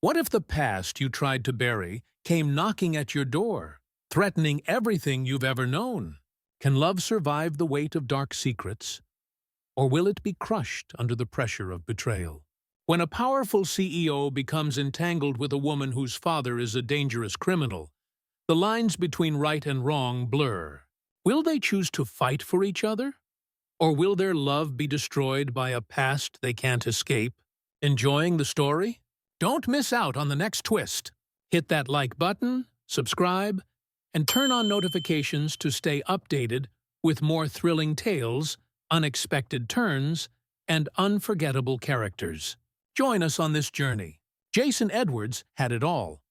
What if the past you tried to bury came knocking at your door, threatening everything you've ever known? Can love survive the weight of dark secrets? Or will it be crushed under the pressure of betrayal? When a powerful CEO becomes entangled with a woman whose father is a dangerous criminal, the lines between right and wrong blur. Will they choose to fight for each other? Or will their love be destroyed by a past they can't escape? Enjoying the story? Don't miss out on the next twist. Hit that like button, subscribe, and turn on notifications to stay updated with more thrilling tales, unexpected turns, and unforgettable characters. Join us on this journey. Jason Edwards had it all: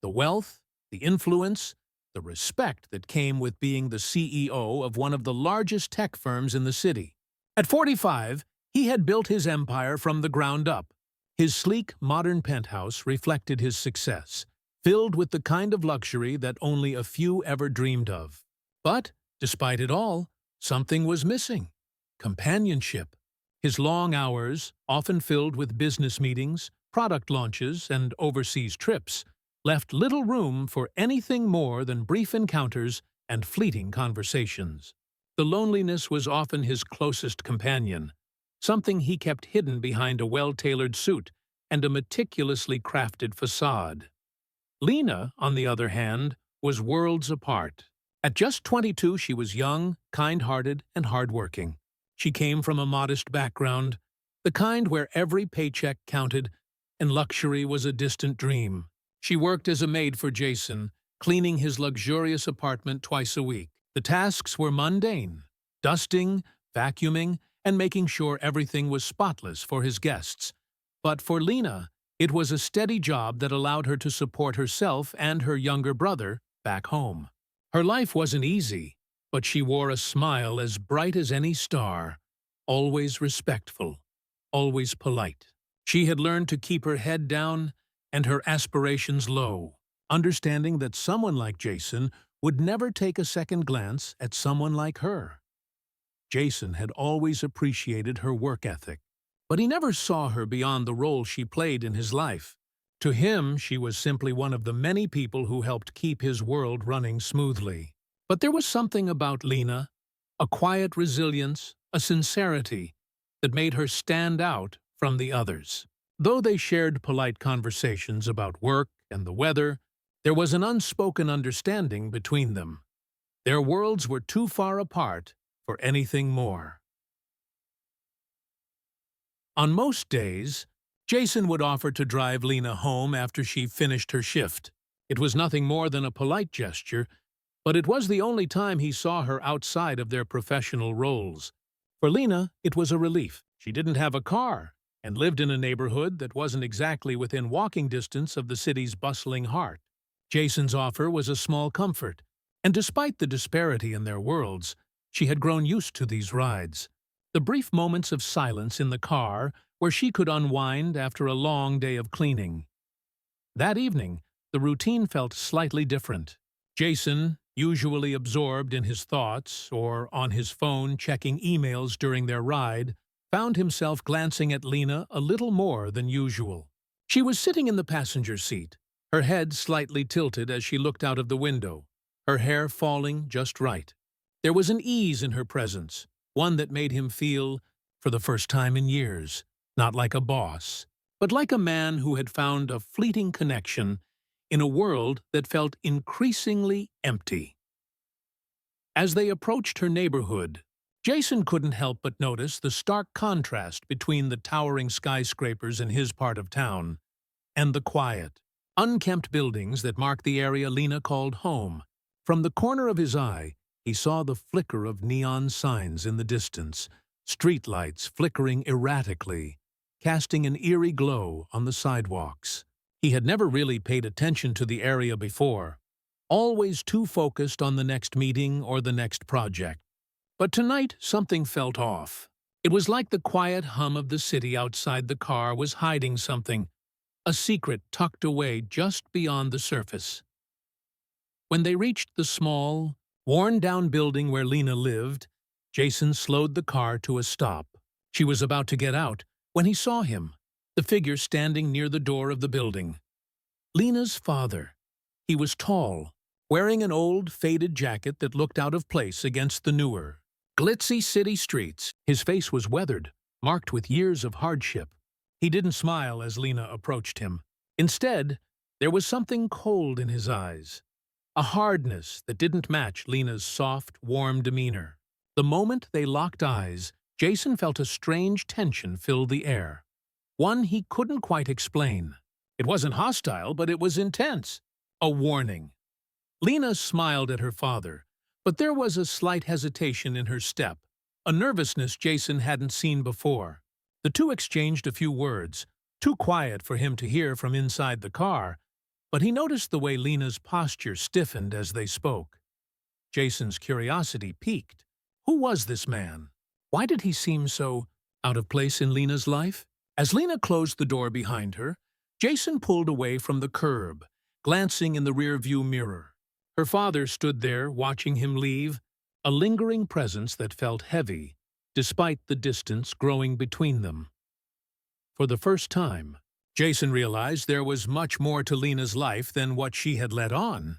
the wealth, the influence, the respect that came with being the CEO of one of the largest tech firms in the city. At 45, he had built his empire from the ground up. His sleek, modern penthouse reflected his success, filled with the kind of luxury that only a few ever dreamed of. But, despite it all, something was missing: companionship. His long hours, often filled with business meetings, product launches, and overseas trips, left little room for anything more than brief encounters and fleeting conversations. The loneliness was often his closest companion, something he kept hidden behind a well-tailored suit and a meticulously crafted facade. Lena, on the other hand, was worlds apart. At just 22, she was young, kind-hearted, and hardworking. She came from a modest background, the kind where every paycheck counted and luxury was a distant dream. She worked as a maid for Jason, cleaning his luxurious apartment twice a week. The tasks were mundane: dusting, vacuuming, and making sure everything was spotless for his guests. But for Lena, it was a steady job that allowed her to support herself and her younger brother back home. Her life wasn't easy, but she wore a smile as bright as any star, always respectful, always polite. She had learned to keep her head down and her aspirations low, understanding that someone like Jason would never take a second glance at someone like her. Jason had always appreciated her work ethic, but he never saw her beyond the role she played in his life. To him, she was simply one of the many people who helped keep his world running smoothly. But there was something about Lena, a quiet resilience, a sincerity, that made her stand out from the others. Though they shared polite conversations about work and the weather, there was an unspoken understanding between them. Their worlds were too far apart for anything more. On most days, Jason would offer to drive Lena home after she finished her shift. It was nothing more than a polite gesture, but it was the only time he saw her outside of their professional roles. For Lena, it was a relief. She didn't have a car and lived in a neighborhood that wasn't exactly within walking distance of the city's bustling heart. Jason's offer was a small comfort, and despite the disparity in their worlds, she had grown used to these rides. The brief moments of silence in the car where she could unwind after a long day of cleaning. That evening, the routine felt slightly different. Jason, usually absorbed in his thoughts or on his phone checking emails during their ride, found himself glancing at Lena a little more than usual. She was sitting in the passenger seat, her head slightly tilted as she looked out of the window, her hair falling just right. There was an ease in her presence, one that made him feel, for the first time in years, not like a boss, but like a man who had found a fleeting connection in a world that felt increasingly empty. As they approached her neighborhood, Jason couldn't help but notice the stark contrast between the towering skyscrapers in his part of town and the quiet, unkempt buildings that marked the area Lena called home. From the corner of his eye, he saw the flicker of neon signs in the distance, streetlights flickering erratically, casting an eerie glow on the sidewalks. He had never really paid attention to the area before, always too focused on the next meeting or the next project. But tonight, something felt off. It was like the quiet hum of the city outside the car was hiding something, a secret tucked away just beyond the surface. When they reached the small, worn-down building where Lena lived, Jason slowed the car to a stop. She was about to get out when he saw him, the figure standing near the door of the building. Lena's father. He was tall, wearing an old, faded jacket that looked out of place against the newer, glitzy city streets. His face was weathered, marked with years of hardship. He didn't smile as Lena approached him. Instead, there was something cold in his eyes, a hardness that didn't match Lena's soft, warm demeanor. The moment they locked eyes, Jason felt a strange tension fill the air, one he couldn't quite explain. It wasn't hostile, but it was intense, a warning. Lena smiled at her father, but there was a slight hesitation in her step, a nervousness Jason hadn't seen before. The two exchanged a few words, too quiet for him to hear from inside the car, but he noticed the way Lena's posture stiffened as they spoke. Jason's curiosity piqued. Who was this man? Why did he seem so out of place in Lena's life? As Lena closed the door behind her, Jason pulled away from the curb, glancing in the rearview mirror. Her father stood there, watching him leave, a lingering presence that felt heavy, despite the distance growing between them. For the first time, Jason realized there was much more to Lena's life than what she had let on.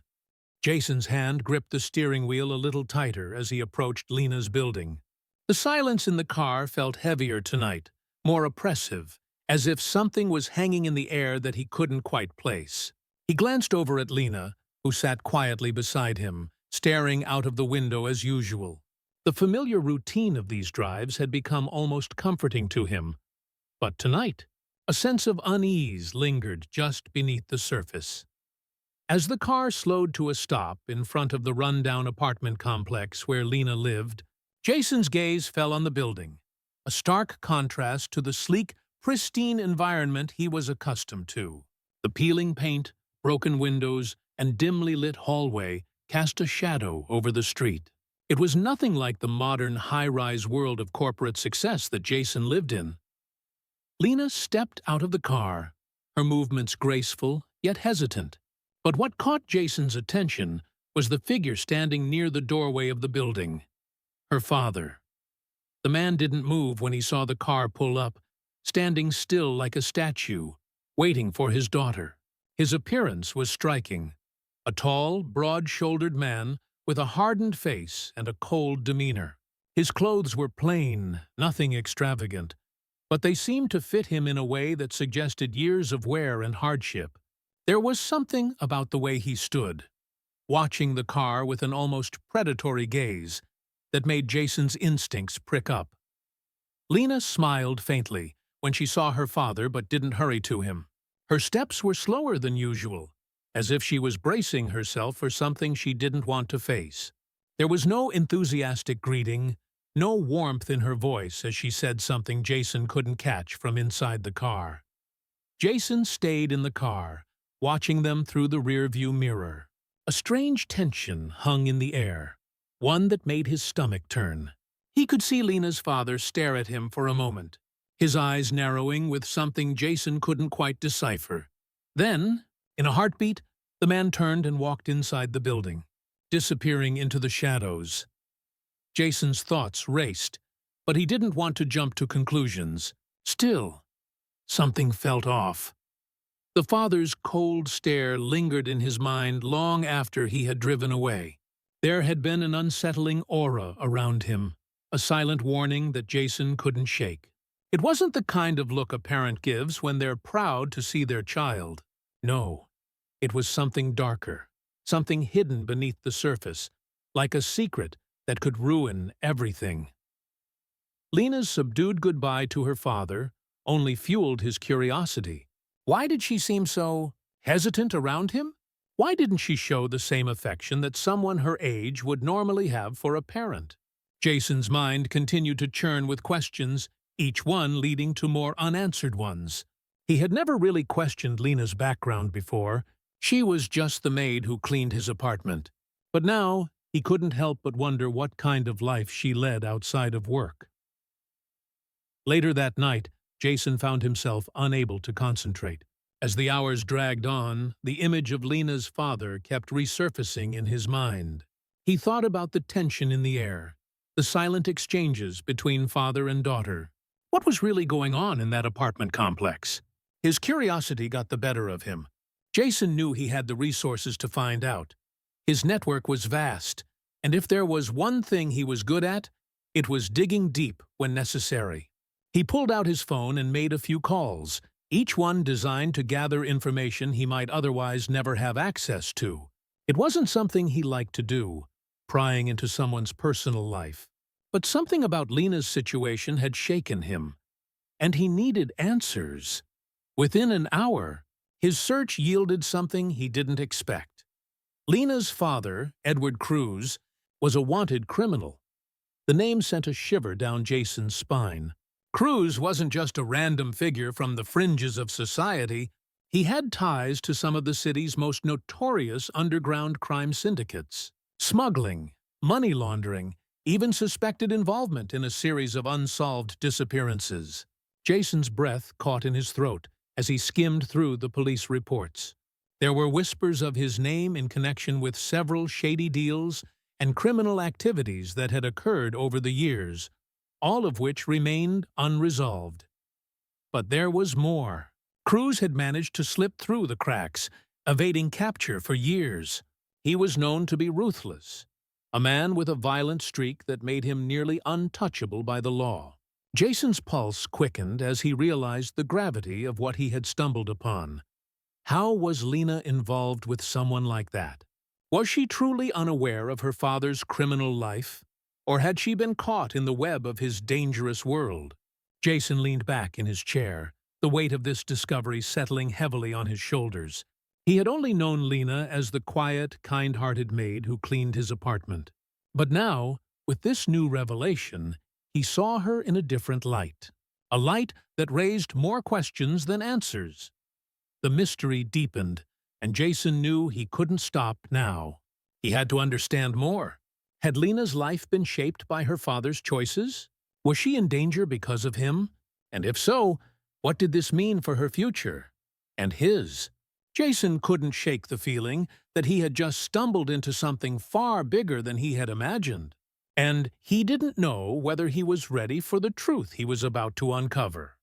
Jason's hand gripped the steering wheel a little tighter as he approached Lena's building. The silence in the car felt heavier tonight, more oppressive, as if something was hanging in the air that he couldn't quite place. He glanced over at Lena, who sat quietly beside him, staring out of the window as usual. The familiar routine of these drives had become almost comforting to him. But tonight, a sense of unease lingered just beneath the surface. As the car slowed to a stop in front of the rundown apartment complex where Lena lived, Jason's gaze fell on the building, a stark contrast to the sleek, pristine environment he was accustomed to. The peeling paint, broken windows, and dimly lit hallway cast a shadow over the street. It was nothing like the modern high-rise world of corporate success that Jason lived in. Lena stepped out of the car, her movements graceful yet hesitant. But what caught Jason's attention was the figure standing near the doorway of the building. Her father. The man didn't move when he saw the car pull up, standing still like a statue, waiting for his daughter. His appearance was striking. A tall, broad-shouldered man with a hardened face and a cold demeanor. His clothes were plain, nothing extravagant, but they seemed to fit him in a way that suggested years of wear and hardship. There was something about the way he stood, watching the car with an almost predatory gaze, that made Jason's instincts prick up. Lena smiled faintly when she saw her father but didn't hurry to him. Her steps were slower than usual, as if she was bracing herself for something she didn't want to face. There was no enthusiastic greeting, no warmth in her voice as she said something Jason couldn't catch from inside the car. Jason stayed in the car, watching them through the rearview mirror. A strange tension hung in the air, one that made his stomach turn. He could see Lena's father stare at him for a moment, his eyes narrowing with something Jason couldn't quite decipher. Then, in a heartbeat, the man turned and walked inside the building, disappearing into the shadows. Jason's thoughts raced, but he didn't want to jump to conclusions. Still, something felt off. The father's cold stare lingered in his mind long after he had driven away. There had been an unsettling aura around him, a silent warning that Jason couldn't shake. It wasn't the kind of look a parent gives when they're proud to see their child. No, it was something darker, something hidden beneath the surface, like a secret that could ruin everything. Lena's subdued goodbye to her father only fueled his curiosity. Why did she seem so hesitant around him? Why didn't she show the same affection that someone her age would normally have for a parent? Jason's mind continued to churn with questions, each one leading to more unanswered ones. He had never really questioned Lena's background before. She was just the maid who cleaned his apartment. But now, he couldn't help but wonder what kind of life she led outside of work. Later that night, Jason found himself unable to concentrate. As the hours dragged on, the image of Lena's father kept resurfacing in his mind. He thought about the tension in the air, the silent exchanges between father and daughter. What was really going on in that apartment complex? His curiosity got the better of him. Jason knew he had the resources to find out. His network was vast, and if there was one thing he was good at, it was digging deep when necessary. He pulled out his phone and made a few calls, each one designed to gather information he might otherwise never have access to. It wasn't something he liked to do, prying into someone's personal life. But something about Lena's situation had shaken him, and he needed answers. Within an hour, his search yielded something he didn't expect. Lena's father, Edward Cruz, was a wanted criminal. The name sent a shiver down Jason's spine. Cruz wasn't just a random figure from the fringes of society. He had ties to some of the city's most notorious underground crime syndicates. Smuggling, money laundering, even suspected involvement in a series of unsolved disappearances. Jason's breath caught in his throat as he skimmed through the police reports. There were whispers of his name in connection with several shady deals and criminal activities that had occurred over the years, all of which remained unresolved. But there was more. Cruz had managed to slip through the cracks, evading capture for years. He was known to be ruthless, a man with a violent streak that made him nearly untouchable by the law. Jason's pulse quickened as he realized the gravity of what he had stumbled upon. How was Lena involved with someone like that? Was she truly unaware of her father's criminal life? Or had she been caught in the web of his dangerous world? Jason leaned back in his chair, the weight of this discovery settling heavily on his shoulders. He had only known Lena as the quiet, kind-hearted maid who cleaned his apartment. But now, with this new revelation, he saw her in a different light. A light that raised more questions than answers. The mystery deepened, and Jason knew he couldn't stop now. He had to understand more. Had Lena's life been shaped by her father's choices? Was she in danger because of him? And if so, what did this mean for her future? And his? Jason couldn't shake the feeling that he had just stumbled into something far bigger than he had imagined. And he didn't know whether he was ready for the truth he was about to uncover.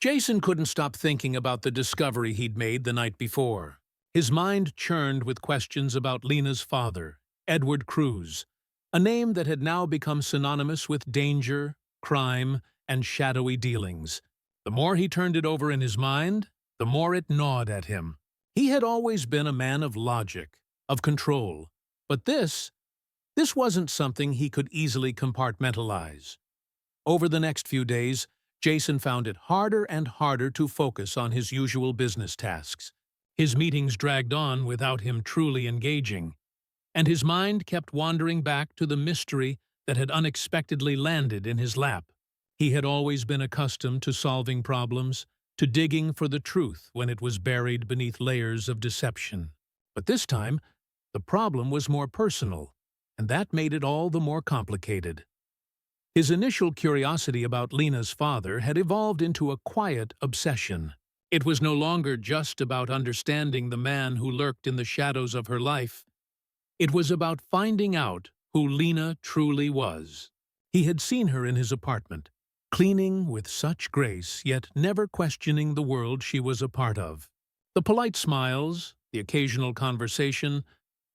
Jason couldn't stop thinking about the discovery he'd made the night before. His mind churned with questions about Lena's father, Edward Cruz, a name that had now become synonymous with danger, crime, and shadowy dealings. The more he turned it over in his mind, the more it gnawed at him. He had always been a man of logic, of control, but this wasn't something he could easily compartmentalize. Over the next few days, Jason found it harder and harder to focus on his usual business tasks. His meetings dragged on without him truly engaging, and his mind kept wandering back to the mystery that had unexpectedly landed in his lap. He had always been accustomed to solving problems, to digging for the truth when it was buried beneath layers of deception. But this time, the problem was more personal, and that made it all the more complicated. His initial curiosity about Lena's father had evolved into a quiet obsession. It was no longer just about understanding the man who lurked in the shadows of her life. It was about finding out who Lena truly was. He had seen her in his apartment, cleaning with such grace, yet never questioning the world she was a part of. The polite smiles, the occasional conversation,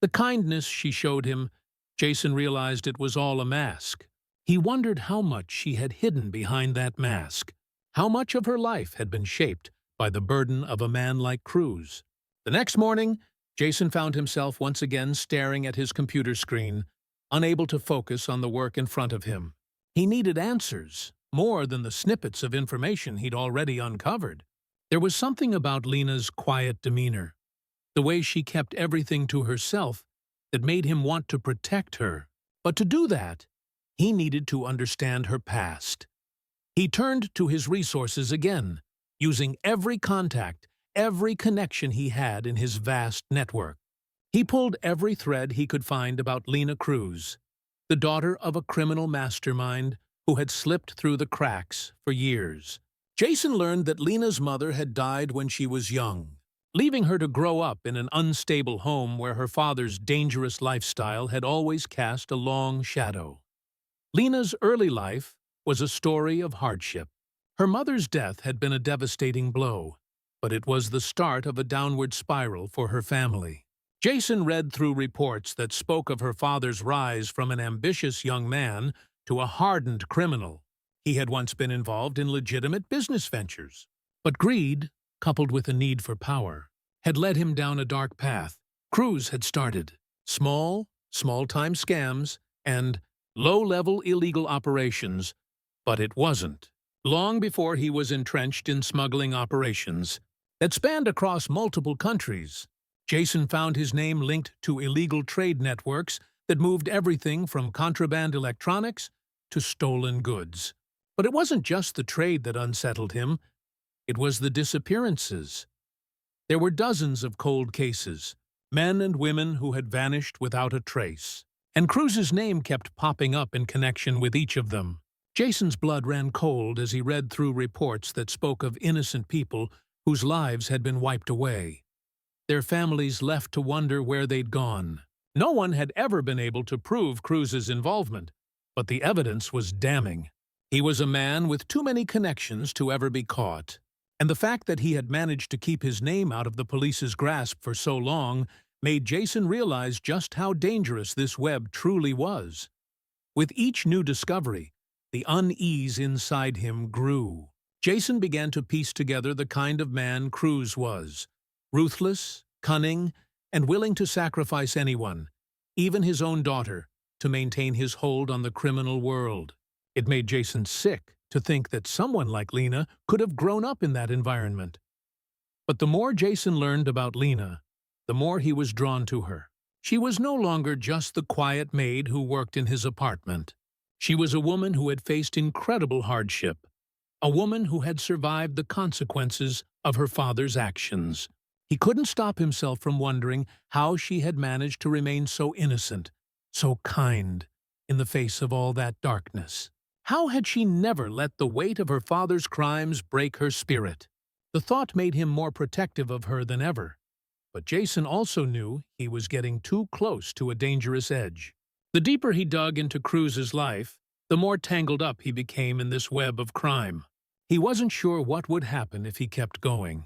the kindness she showed him, Jason realized it was all a mask. He wondered how much she had hidden behind that mask, how much of her life had been shaped by the burden of a man like Cruz. The next morning, Jason found himself once again staring at his computer screen, unable to focus on the work in front of him. He needed answers, more than the snippets of information he'd already uncovered. There was something about Lena's quiet demeanor, the way she kept everything to herself, that made him want to protect her. But to do that, he needed to understand her past. He turned to his resources again, using every contact, every connection he had in his vast network. He pulled every thread he could find about Lena Cruz, the daughter of a criminal mastermind who had slipped through the cracks for years. Jason learned that Lena's mother had died when she was young, leaving her to grow up in an unstable home where her father's dangerous lifestyle had always cast a long shadow. Lena's early life was a story of hardship. Her mother's death had been a devastating blow, but it was the start of a downward spiral for her family. Jason read through reports that spoke of her father's rise from an ambitious young man to a hardened criminal. He had once been involved in legitimate business ventures. But greed, coupled with a need for power, had led him down a dark path. Cruz had started small-time scams and low-level illegal operations, but it wasn't. Long before he was entrenched in smuggling operations that spanned across multiple countries, Jason found his name linked to illegal trade networks that moved everything from contraband electronics to stolen goods. But it wasn't just the trade that unsettled him, it was the disappearances. There were dozens of cold cases, men and women who had vanished without a trace, and Cruz's name kept popping up in connection with each of them. Jason's blood ran cold as he read through reports that spoke of innocent people whose lives had been wiped away. Their families left to wonder where they'd gone. No one had ever been able to prove Cruz's involvement, but the evidence was damning. He was a man with too many connections to ever be caught, and the fact that he had managed to keep his name out of the police's grasp for so long made Jason realize just how dangerous this web truly was. With each new discovery, the unease inside him grew. Jason began to piece together the kind of man Cruz was: ruthless, cunning, and willing to sacrifice anyone, even his own daughter, to maintain his hold on the criminal world. It made Jason sick to think that someone like Lena could have grown up in that environment. But the more Jason learned about Lena, the more he was drawn to her. She was no longer just the quiet maid who worked in his apartment. She was a woman who had faced incredible hardship, a woman who had survived the consequences of her father's actions. He couldn't stop himself from wondering how she had managed to remain so innocent, so kind, in the face of all that darkness. How had she never let the weight of her father's crimes break her spirit? The thought made him more protective of her than ever. But Jason also knew he was getting too close to a dangerous edge. The deeper he dug into Cruz's life, the more tangled up he became in this web of crime. He wasn't sure what would happen if he kept going.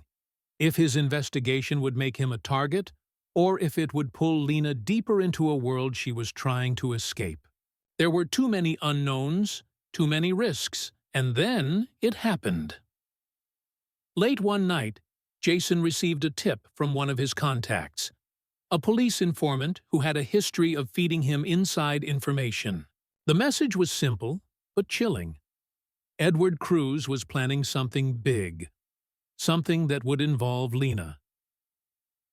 If his investigation would make him a target, or if it would pull Lena deeper into a world she was trying to escape. There were too many unknowns, too many risks, and then it happened. Late one night, Jason received a tip from one of his contacts, a police informant who had a history of feeding him inside information. The message was simple, but chilling. Edward Cruz was planning something big, something that would involve Lena.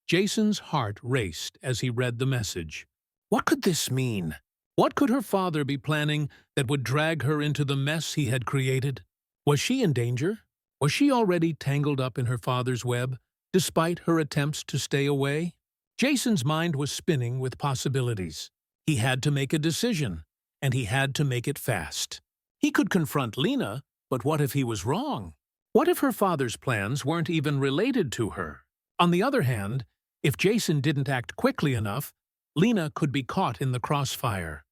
Jason's heart raced as he read the message. What could this mean? What could her father be planning that would drag her into the mess he had created? Was she in danger? Was she already tangled up in her father's web, despite her attempts to stay away? Jason's mind was spinning with possibilities. He had to make a decision, and he had to make it fast. He could confront Lena, but what if he was wrong? What if her father's plans weren't even related to her? On the other hand, if Jason didn't act quickly enough, Lena could be caught in the crossfire.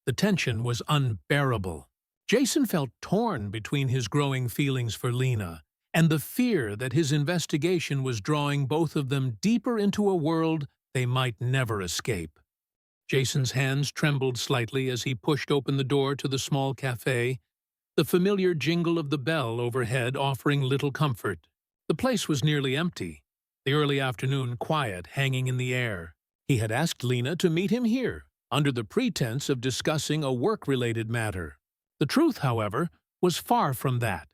The tension was unbearable. Jason felt torn between his growing feelings for Lena and the fear that his investigation was drawing both of them deeper into a world they might never escape. Jason's hands trembled slightly as he pushed open the door to the small cafe, the familiar jingle of the bell overhead offering little comfort. The place was nearly empty, the early afternoon quiet hanging in the air. He had asked Lena to meet him here, under the pretense of discussing a work-related matter. The truth, however, was far from that.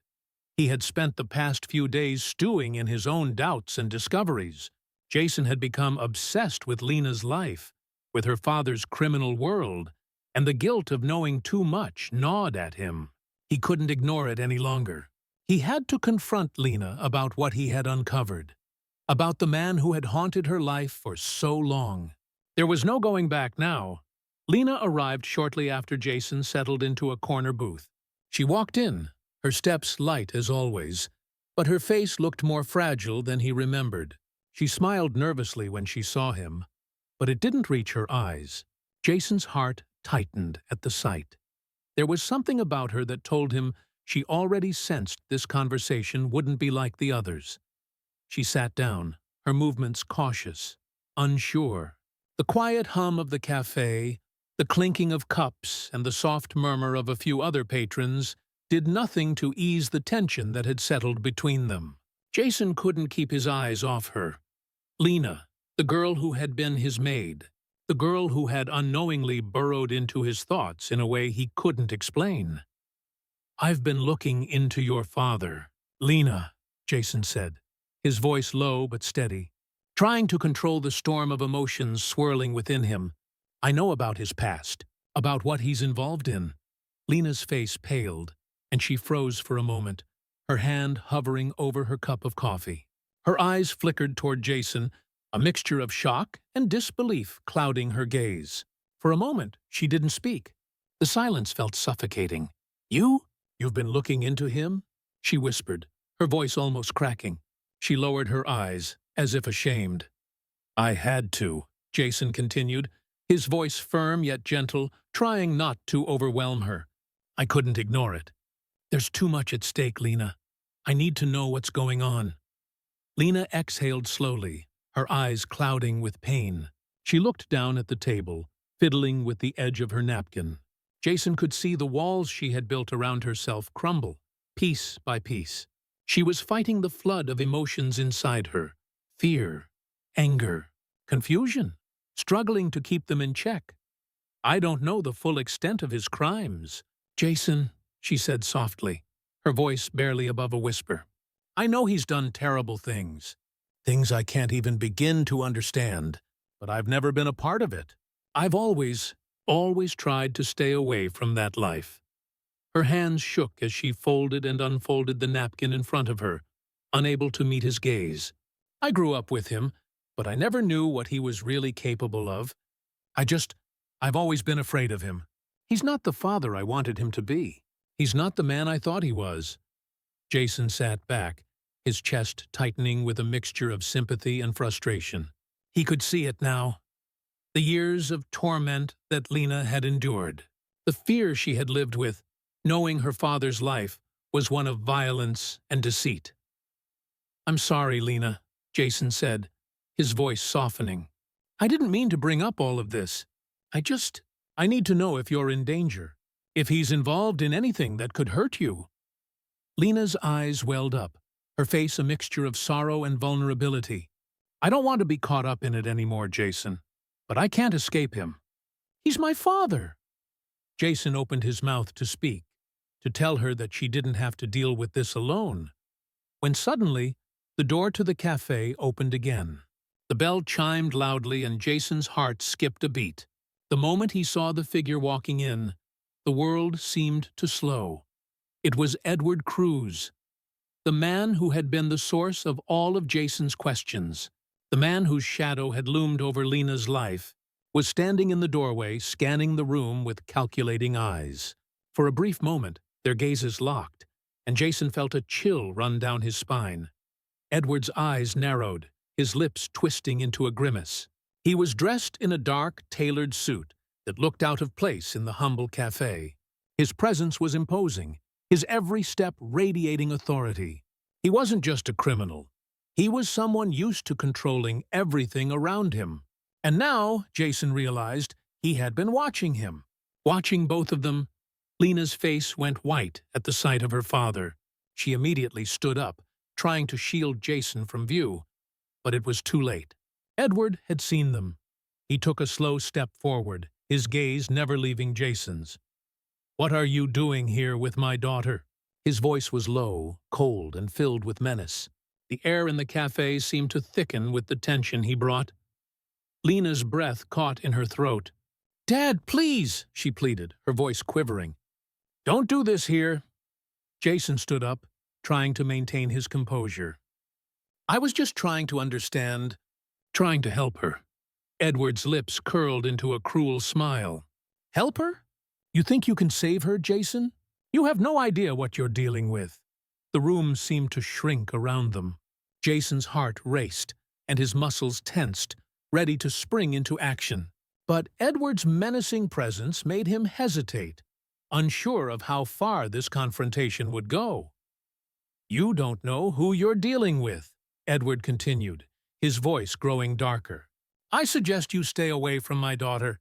He had spent the past few days stewing in his own doubts and discoveries. Jason had become obsessed with Lena's life, with her father's criminal world, and the guilt of knowing too much gnawed at him. He couldn't ignore it any longer. He had to confront Lena about what he had uncovered, about the man who had haunted her life for so long. There was no going back now. Lena arrived shortly after Jason settled into a corner booth. She walked in, her steps light as always, but her face looked more fragile than he remembered. She smiled nervously when she saw him, but it didn't reach her eyes. Jason's heart tightened at the sight. There was something about her that told him she already sensed this conversation wouldn't be like the others. She sat down, her movements cautious, unsure. The quiet hum of the cafe, the clinking of cups, and the soft murmur of a few other patrons did nothing to ease the tension that had settled between them. Jason couldn't keep his eyes off her. Lena, the girl who had been his maid, the girl who had unknowingly burrowed into his thoughts in a way he couldn't explain. "I've been looking into your father, Lena," Jason said, his voice low but steady, trying to control the storm of emotions swirling within him. "I know about his past, about what he's involved in." Lena's face paled, and she froze for a moment, her hand hovering over her cup of coffee. Her eyes flickered toward Jason, a mixture of shock and disbelief clouding her gaze. For a moment, she didn't speak. The silence felt suffocating. You've been looking into him?" she whispered, her voice almost cracking. She lowered her eyes, as if ashamed. "I had to," Jason continued, his voice firm yet gentle, trying not to overwhelm her. "I couldn't ignore it. There's too much at stake, Lena. I need to know what's going on." Lena exhaled slowly, her eyes clouding with pain. She looked down at the table, fiddling with the edge of her napkin. Jason could see the walls she had built around herself crumble, piece by piece. She was fighting the flood of emotions inside her: fear, anger, confusion, struggling to keep them in check. "I don't know the full extent of his crimes, Jason," she said softly, her voice barely above a whisper. "I know he's done terrible things, things I can't even begin to understand, but I've never been a part of it. I've always tried to stay away from that life." Her hands shook as she folded and unfolded the napkin in front of her, unable to meet his gaze. "I grew up with him, but I never knew what he was really capable of. I've always been afraid of him. He's not the father I wanted him to be. He's not the man I thought he was." Jason sat back, his chest tightening with a mixture of sympathy and frustration. He could see it now. The years of torment that Lena had endured. The fear she had lived with, knowing her father's life was one of violence and deceit. "I'm sorry, Lena," Jason said, his voice softening. "I didn't mean to bring up all of this. I need to know if you're in danger, if he's involved in anything that could hurt you." Lena's eyes welled up, her face a mixture of sorrow and vulnerability. "I don't want to be caught up in it anymore, Jason, but I can't escape him. He's my father." Jason opened his mouth to speak, to tell her that she didn't have to deal with this alone, when suddenly the door to the cafe opened again. The bell chimed loudly and Jason's heart skipped a beat. The moment he saw the figure walking in, the world seemed to slow. It was Edward Cruz, the man who had been the source of all of Jason's questions, the man whose shadow had loomed over Lena's life, was standing in the doorway, scanning the room with calculating eyes. For a brief moment, their gazes locked, and Jason felt a chill run down his spine. Edward's eyes narrowed, his lips twisting into a grimace. He was dressed in a dark, tailored suit that looked out of place in the humble cafe. His presence was imposing, his every step radiating authority. He wasn't just a criminal. He was someone used to controlling everything around him. And now, Jason realized, he had been watching him. Watching both of them. Lena's face went white at the sight of her father. She immediately stood up, trying to shield Jason from view. But it was too late. Edward had seen them. He took a slow step forward, his gaze never leaving Jason's. "What are you doing here with my daughter?" His voice was low, cold, and filled with menace. The air in the cafe seemed to thicken with the tension he brought. Lena's breath caught in her throat. "Dad, please," she pleaded, her voice quivering. "Don't do this here." Jason stood up, trying to maintain his composure. "I was just trying to understand, trying to help her." Edward's lips curled into a cruel smile. "Help her? You think you can save her, Jason? You have no idea what you're dealing with." The room seemed to shrink around them. Jason's heart raced, and his muscles tensed, ready to spring into action. But Edward's menacing presence made him hesitate, unsure of how far this confrontation would go. "You don't know who you're dealing with." Edward continued, his voice growing darker. "I suggest you stay away from my daughter.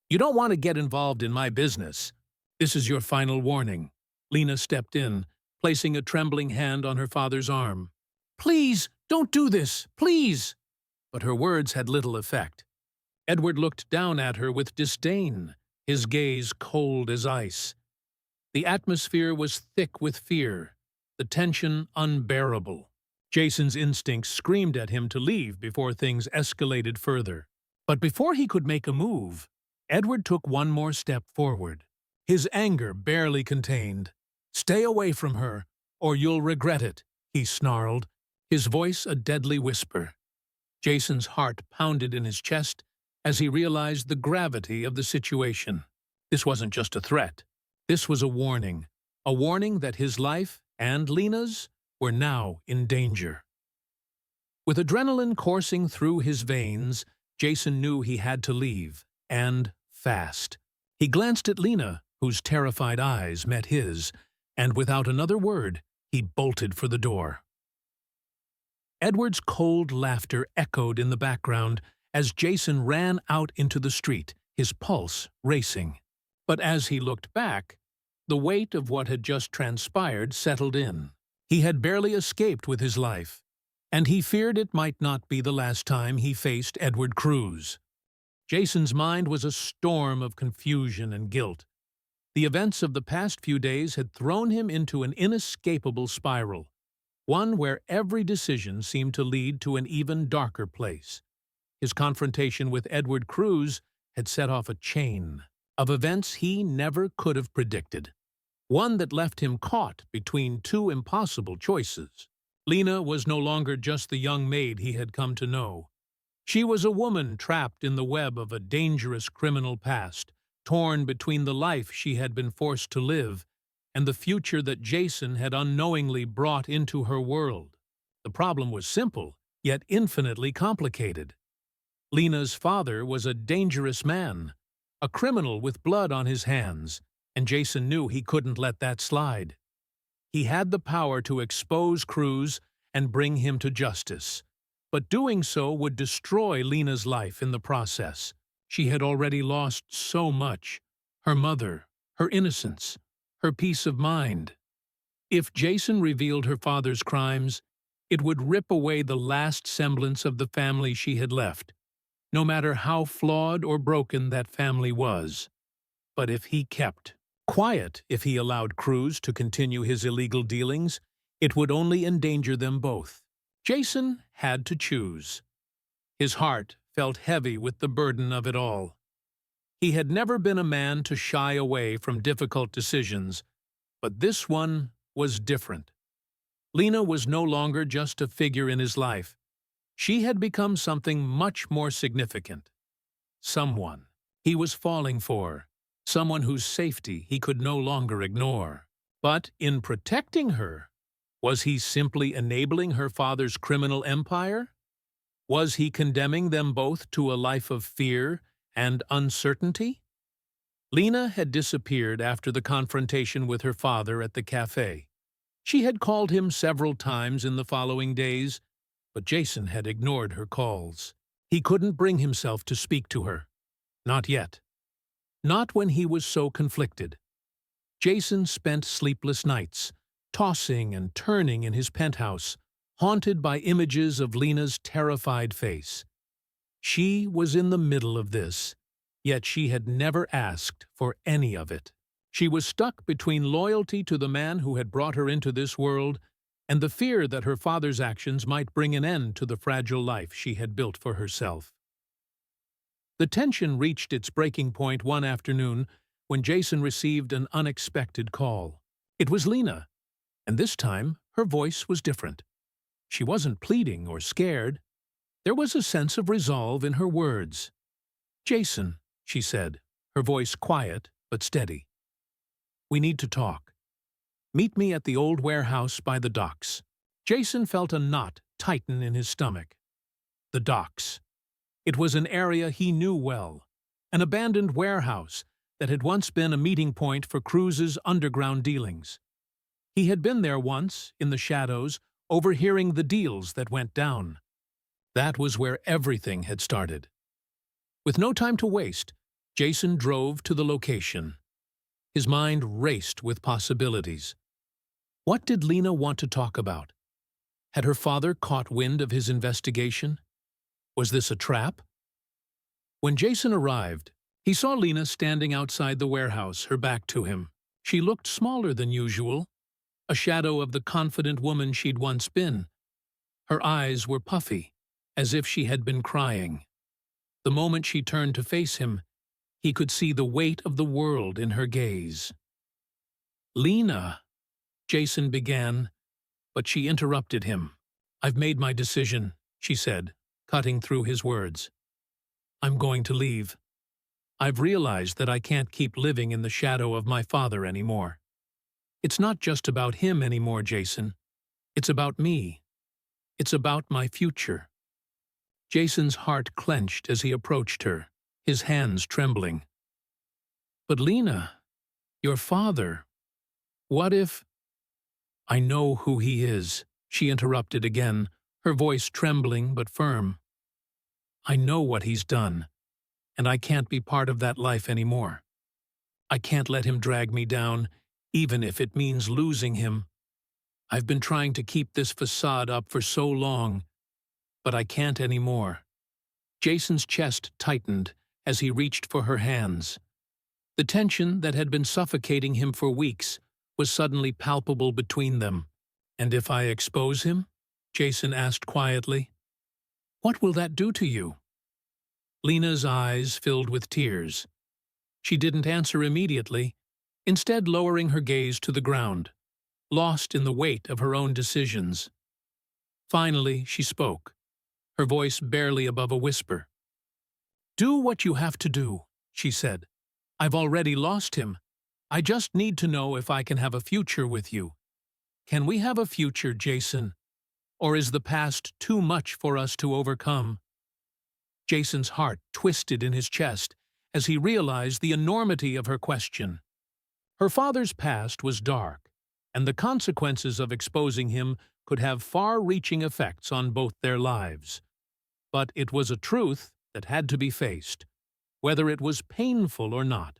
You don't want to get involved in my business. This is your final warning." Lena stepped in, placing a trembling hand on her father's arm. "Please, don't do this, please!" But her words had little effect. Edward looked down at her with disdain, his gaze cold as ice. The atmosphere was thick with fear, the tension unbearable. Jason's instincts screamed at him to leave before things escalated further. But before he could make a move, Edward took one more step forward, his anger barely contained. "Stay away from her, or you'll regret it," he snarled, his voice a deadly whisper. Jason's heart pounded in his chest as he realized the gravity of the situation. This wasn't just a threat. This was a warning that his life and Lena's were now in danger. With adrenaline coursing through his veins, Jason knew he had to leave, and fast. He glanced at Lena, whose terrified eyes met his, and without another word, he bolted for the door. Edward's cold laughter echoed in the background as Jason ran out into the street, his pulse racing. But as he looked back, the weight of what had just transpired settled in. He had barely escaped with his life, and he feared it might not be the last time he faced Edward Cruz. Jason's mind was a storm of confusion and guilt. The events of the past few days had thrown him into an inescapable spiral, one where every decision seemed to lead to an even darker place. His confrontation with Edward Cruz had set off a chain of events he never could have predicted, one that left him caught between two impossible choices. Lena was no longer just the young maid he had come to know. She was a woman trapped in the web of a dangerous criminal past, torn between the life she had been forced to live and the future that Jason had unknowingly brought into her world. The problem was simple, yet infinitely complicated. Lena's father was a dangerous man, a criminal with blood on his hands, and Jason knew he couldn't let that slide. He had the power to expose Cruz and bring him to justice, but doing so would destroy Lena's life in the process. She had already lost so much: her mother, her innocence, her peace of mind. If Jason revealed her father's crimes, it would rip away the last semblance of the family she had left, no matter how flawed or broken that family was. But if he kept quiet, if he allowed Cruz to continue his illegal dealings, it would only endanger them both. Jason had to choose. His heart felt heavy with the burden of it all. He had never been a man to shy away from difficult decisions, but this one was different. Lena was no longer just a figure in his life. She had become something much more significant. Someone he was falling for, someone whose safety he could no longer ignore. But in protecting her, was he simply enabling her father's criminal empire? Was he condemning them both to a life of fear and uncertainty? Lena had disappeared after the confrontation with her father at the cafe. She had called him several times in the following days, but Jason had ignored her calls. He couldn't bring himself to speak to her. Not yet. Not when he was so conflicted. Jason spent sleepless nights, tossing and turning in his penthouse, haunted by images of Lena's terrified face. She was in the middle of this, yet she had never asked for any of it. She was stuck between loyalty to the man who had brought her into this world and the fear that her father's actions might bring an end to the fragile life she had built for herself. The tension reached its breaking point one afternoon when Jason received an unexpected call. It was Lena, and this time her voice was different. She wasn't pleading or scared. There was a sense of resolve in her words. "Jason," she said, her voice quiet but steady. "We need to talk. Meet me at the old warehouse by the docks." Jason felt a knot tighten in his stomach. The docks. It was an area he knew well, an abandoned warehouse that had once been a meeting point for Cruz's underground dealings. He had been there once, in the shadows, overhearing the deals that went down. That was where everything had started. With no time to waste, Jason drove to the location. His mind raced with possibilities. What did Lena want to talk about? Had her father caught wind of his investigation? Was this a trap? When Jason arrived, he saw Lena standing outside the warehouse, her back to him. She looked smaller than usual, a shadow of the confident woman she'd once been. Her eyes were puffy, as if she had been crying. The moment she turned to face him, he could see the weight of the world in her gaze. "Lena," Jason began, but she interrupted him. "I've made my decision," she said, cutting through his words. "I'm going to leave. I've realized that I can't keep living in the shadow of my father anymore. It's not just about him anymore, Jason. It's about me. It's about my future." Jason's heart clenched as he approached her, his hands trembling. "But Lena, your father, what if—" "I know who he is," she interrupted again, her voice trembling but firm. "I know what he's done, and I can't be part of that life anymore. I can't let him drag me down, even if it means losing him. I've been trying to keep this facade up for so long, but I can't anymore." Jason's chest tightened as he reached for her hands. The tension that had been suffocating him for weeks was suddenly palpable between them. "And if I expose him?" Jason asked quietly. "What will that do to you?" Lena's eyes filled with tears. She didn't answer immediately, instead lowering her gaze to the ground, lost in the weight of her own decisions. Finally, she spoke, her voice barely above a whisper. "Do what you have to do," she said. "I've already lost him. I just need to know if I can have a future with you. Can we have a future, Jason? Or is the past too much for us to overcome?" Jason's heart twisted in his chest as he realized the enormity of her question. Her father's past was dark, and the consequences of exposing him could have far-reaching effects on both their lives. But it was a truth that had to be faced, whether it was painful or not.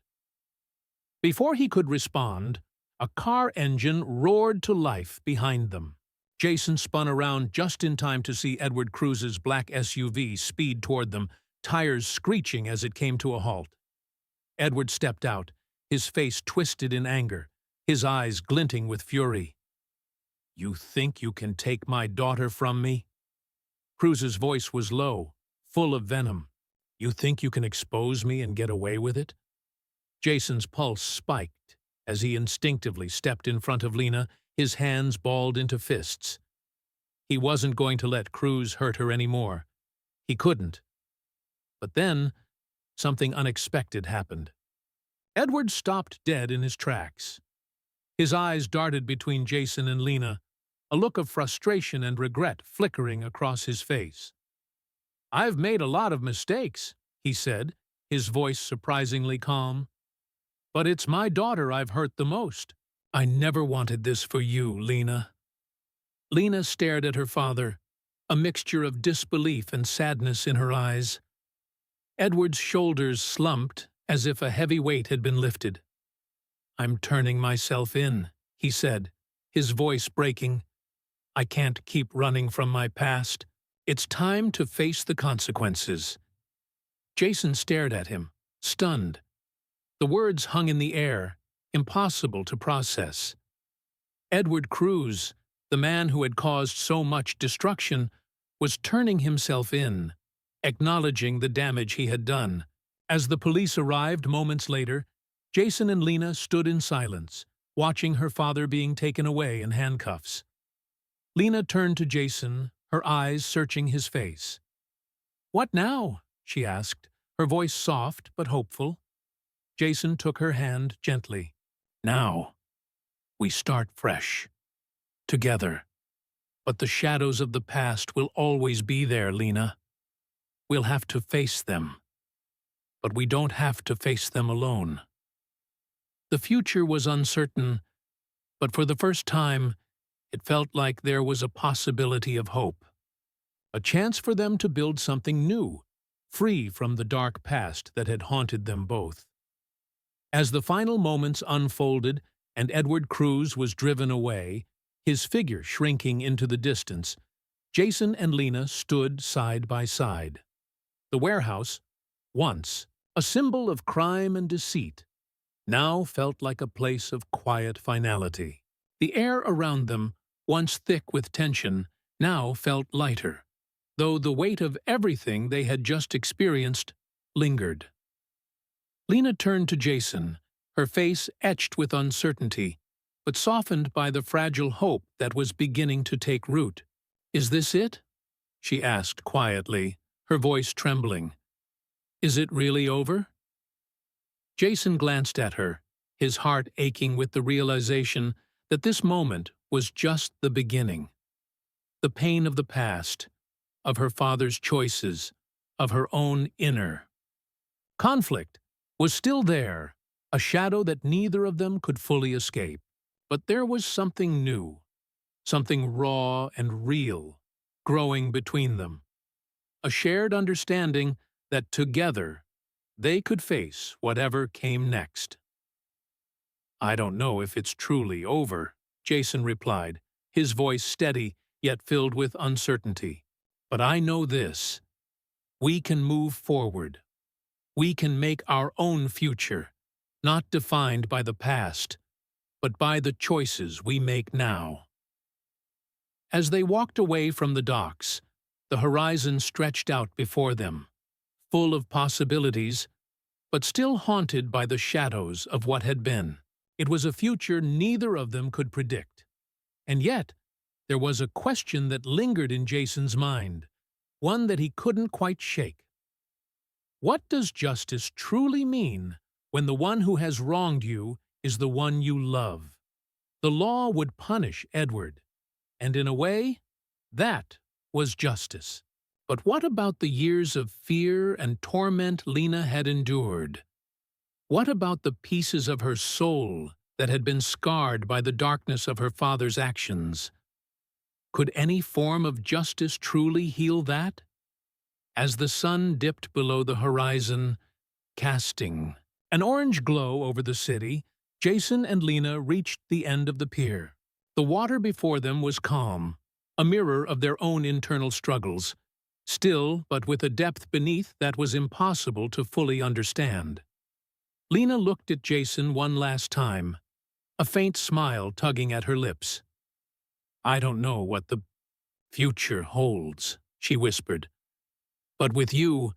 Before he could respond, a car engine roared to life behind them. Jason spun around just in time to see Edward Cruz's black SUV speed toward them, tires screeching as it came to a halt. Edward stepped out, his face twisted in anger, his eyes glinting with fury. "You think you can take my daughter from me?" Cruz's voice was low, full of venom. "You think you can expose me and get away with it?" Jason's pulse spiked as he instinctively stepped in front of Lena, his hands balled into fists. He wasn't going to let Cruz hurt her anymore. He couldn't. But then, something unexpected happened. Edward stopped dead in his tracks. His eyes darted between Jason and Lena, a look of frustration and regret flickering across his face. "I've made a lot of mistakes," he said, his voice surprisingly calm. "But it's my daughter I've hurt the most. I never wanted this for you, Lena." Lena stared at her father, a mixture of disbelief and sadness in her eyes. Edward's shoulders slumped as if a heavy weight had been lifted. "I'm turning myself in," he said, his voice breaking. "I can't keep running from my past. It's time to face the consequences." Jason stared at him, stunned. The words hung in the air, impossible to process. Edward Cruz, the man who had caused so much destruction, was turning himself in, acknowledging the damage he had done. As the police arrived moments later, Jason and Lena stood in silence, watching her father being taken away in handcuffs. Lena turned to Jason, her eyes searching his face. "What now?" she asked, her voice soft but hopeful. Jason took her hand gently. "Now, we start fresh. Together. But the shadows of the past will always be there, Lena. We'll have to face them. But we don't have to face them alone." The future was uncertain, but for the first time, It felt like there was a possibility of hope, a chance for them to build something new, free from the dark past that had haunted them both. As the final moments unfolded and Edward Cruz was driven away, his figure shrinking into the distance, Jason and Lena stood side by side. The warehouse, once a symbol of crime and deceit, now felt like a place of quiet finality. The air around them, once thick with tension, now felt lighter, though the weight of everything they had just experienced lingered. Lena turned to Jason, her face etched with uncertainty, but softened by the fragile hope that was beginning to take root. "Is this it?" she asked quietly, her voice trembling. "Is it really over?" Jason glanced at her, his heart aching with the realization that this moment was just the beginning. The pain of the past, of her father's choices, of her own inner conflict was still there, a shadow that neither of them could fully escape. But there was something new, something raw and real, growing between them. A shared understanding that together they could face whatever came next. "I don't know if it's truly over," Jason replied, his voice steady yet filled with uncertainty. "But I know this. We can move forward. We can make our own future, not defined by the past, but by the choices we make now." As they walked away from the docks, the horizon stretched out before them, full of possibilities, but still haunted by the shadows of what had been. It was a future neither of them could predict. And yet, there was a question that lingered in Jason's mind, one that he couldn't quite shake. What does justice truly mean when the one who has wronged you is the one you love? The law would punish Edward, and in a way, that was justice. But what about the years of fear and torment Lena had endured? What about the pieces of her soul that had been scarred by the darkness of her father's actions? Could any form of justice truly heal that? As the sun dipped below the horizon, casting an orange glow over the city, Jason and Lena reached the end of the pier. The water before them was calm, a mirror of their own internal struggles, still but with a depth beneath that was impossible to fully understand. Lena looked at Jason one last time, a faint smile tugging at her lips. "I don't know what the future holds," she whispered. "But with you,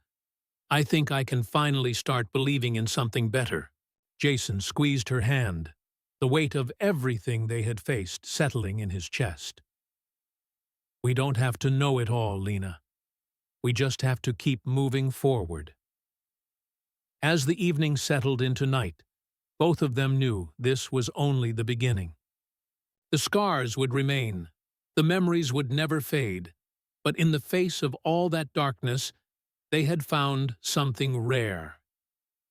I think I can finally start believing in something better." Jason squeezed her hand, the weight of everything they had faced settling in his chest. "We don't have to know it all, Lena. We just have to keep moving forward." As the evening settled into night, both of them knew this was only the beginning. The scars would remain, the memories would never fade, but in the face of all that darkness, they had found something rare.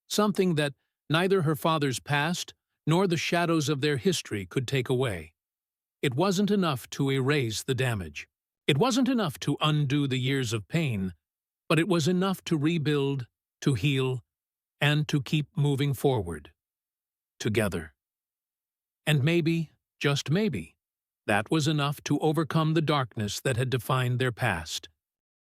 Something that neither her father's past nor the shadows of their history could take away. It wasn't enough to erase the damage. It wasn't enough to undo the years of pain, but it was enough to rebuild, to heal, and to keep moving forward. Together. And maybe, just maybe, that was enough to overcome the darkness that had defined their past.